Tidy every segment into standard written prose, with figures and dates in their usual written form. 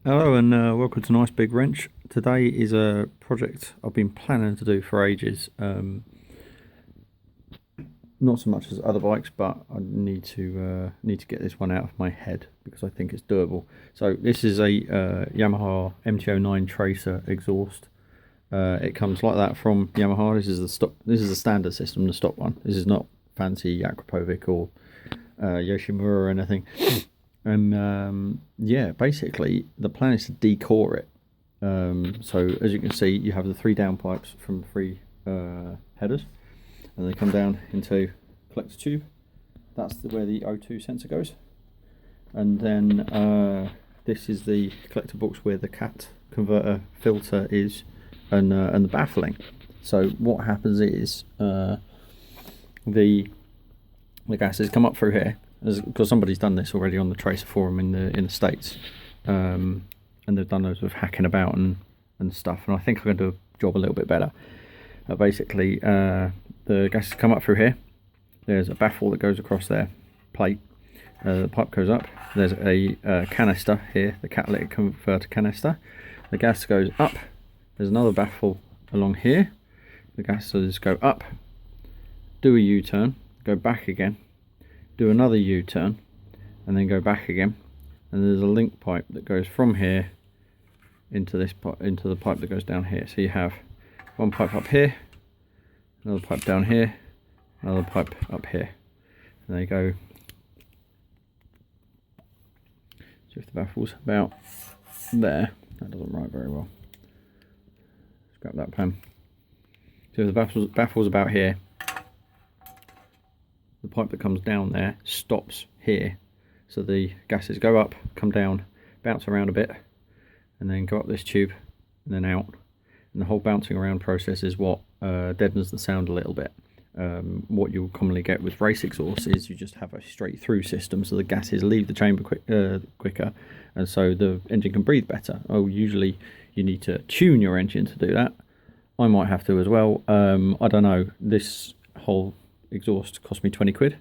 Hello and welcome to Nice Big Wrench. Today is a project I've been planning to do for ages. Not so much as other bikes, but I need to get this one out of my head because I think it's doable. So this is a Yamaha MT-09 Tracer exhaust. It comes like that from Yamaha. This is the stock. This is the standard system, the stock one. This is not fancy Akrapovic or Yoshimura or anything. And yeah, basically the plan is to decore it. So as you can see, you have the three downpipes from the three headers, and they come down into collector tube. That's where the O2 sensor goes, and then this is the collector box where the cat converter filter is, and the baffling. So what happens is the gases come up through here, because somebody's done this already on the Tracer forum in the States, and they've done loads of hacking about and stuff, and I think I'm going to do a job a little bit better. Basically, the gases come up through here. There's a baffle that goes across their plate. The pipe goes up. There's a canister here, the catalytic converter canister. The gas goes up. There's another baffle along here. The gases go up, do a U-turn, go back again, do another U-turn, and then go back again. And there's a link pipe that goes from here into this into the pipe that goes down here. So you have one pipe up here, another pipe down here, another pipe up here, and they go. So if the baffle's about there, that doesn't write very well. Scrap that pen. So if the baffle's about here, the pipe that comes down there stops here. So the gases go up, come down, bounce around a bit, and then go up this tube, and then out. And the whole bouncing around process is what deadens the sound a little bit. What you'll commonly get with race exhausts is you just have a straight through system, so the gases leave the chamber quicker, and so the engine can breathe better. Oh, usually you need to tune your engine to do that. I might have to as well. I don't know. This whole exhaust cost me 20 quid,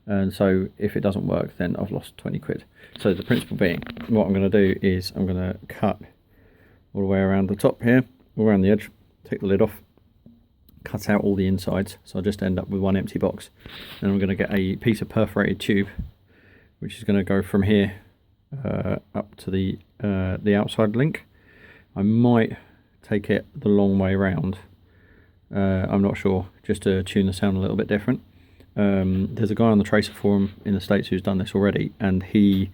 and so if it doesn't work, then I've lost 20 quid. So the principle being, what I'm going to do is I'm going to cut all the way around the top here, all around the edge, take the lid off, cut out all the insides, so I'll just end up with one empty box. Then I'm going to get a piece of perforated tube, which is going to go from here up to the outside link. I might take it the long way round. I'm not sure, just to tune the sound a little bit different. There's a guy on the Tracer forum in the States who's done this already, and he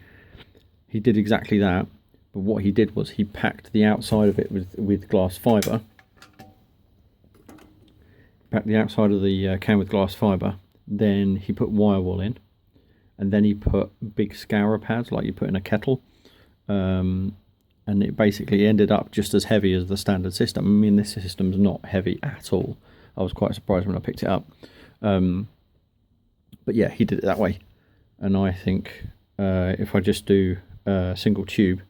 did exactly that. But what he did was he packed the outside of it with glass fibre. Packed the outside of the can with glass fibre. Then he put wire wool in, and then he put big scourer pads like you put in a kettle. And it basically ended up just as heavy as the standard system. I mean, this system's not heavy at all. I was quite surprised when I picked it up. But yeah, he did it that way. And I think if I just do a single tube,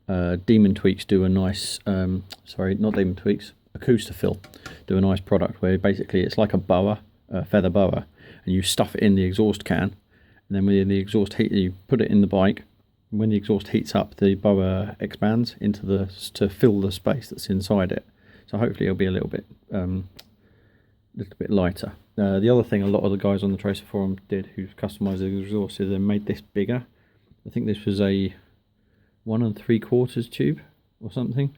Demon Tweaks do a nice, sorry, not Demon Tweaks, Acoustafil do a nice product where basically it's like a boa, a feather boa, and you stuff it in the exhaust can, and then when the exhaust heat, you put it in the bike. When the exhaust heats up, the boa expands into to fill the space that's inside it. So hopefully it'll be a little bit lighter. The other thing a lot of the guys on the Tracer forum did, who customized the exhaust, is they made this bigger. I think this was a 1 3/4 tube or something,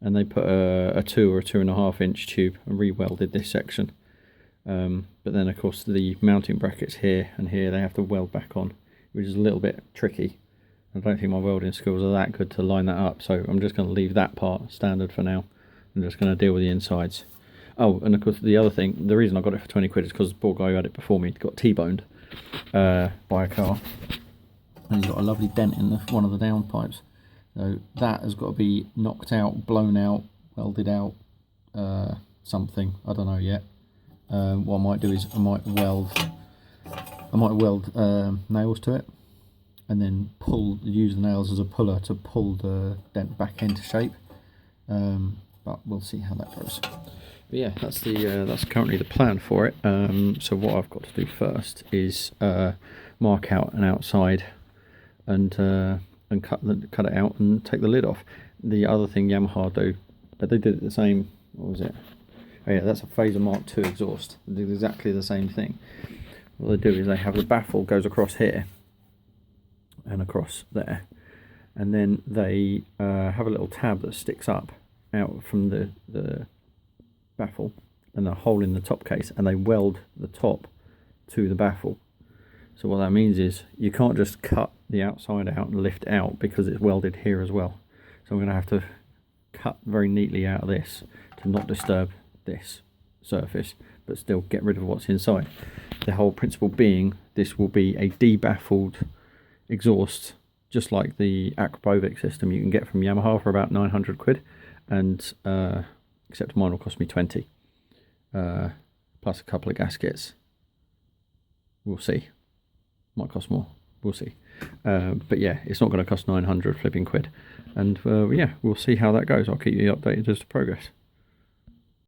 and they put a 2 or a 2.5 inch tube and re-welded this section. But then of course the mounting brackets here and here they have to weld back on, which is a little bit tricky. I don't think my welding skills are that good to line that up, so I'm just going to leave that part standard for now. I'm just going to deal with the insides. Oh, and of course the other thing, the reason I got it for 20 quid is because the poor guy who had it before me got T-boned by a car, and he's got a lovely dent in one of the downpipes. So that has got to be knocked out, blown out, welded out, something, I don't know yet. What I might do is I might weld nails to it, and then use the nails as a puller to pull the dent back into shape. But we'll see how that goes. But yeah, that's currently the plan for it. So what I've got to do first is mark out an outside and and cut it out and take the lid off. The other thing Yamaha do, but they did it the same. What was it? Oh yeah, that's a Phaser Mark II exhaust. They do exactly the same thing. What they do is they have the baffle goes across here and across there, and then they have a little tab that sticks up out from the baffle and a hole in the top case, and they weld the top to the baffle. So what that means is you can't just cut the outside out and lift out because it's welded here as well. So I'm going to have to cut very neatly out of this to not disturb this surface, but still get rid of what's inside. The whole principle being this will be a debaffled exhaust, just like the Aquabovic system you can get from Yamaha for about 900 quid, and except mine will cost me 20, plus a couple of gaskets. We'll see. Might cost more. We'll see. But yeah, it's not going to cost 900 flipping quid. And yeah, we'll see how that goes. I'll keep you updated as to progress.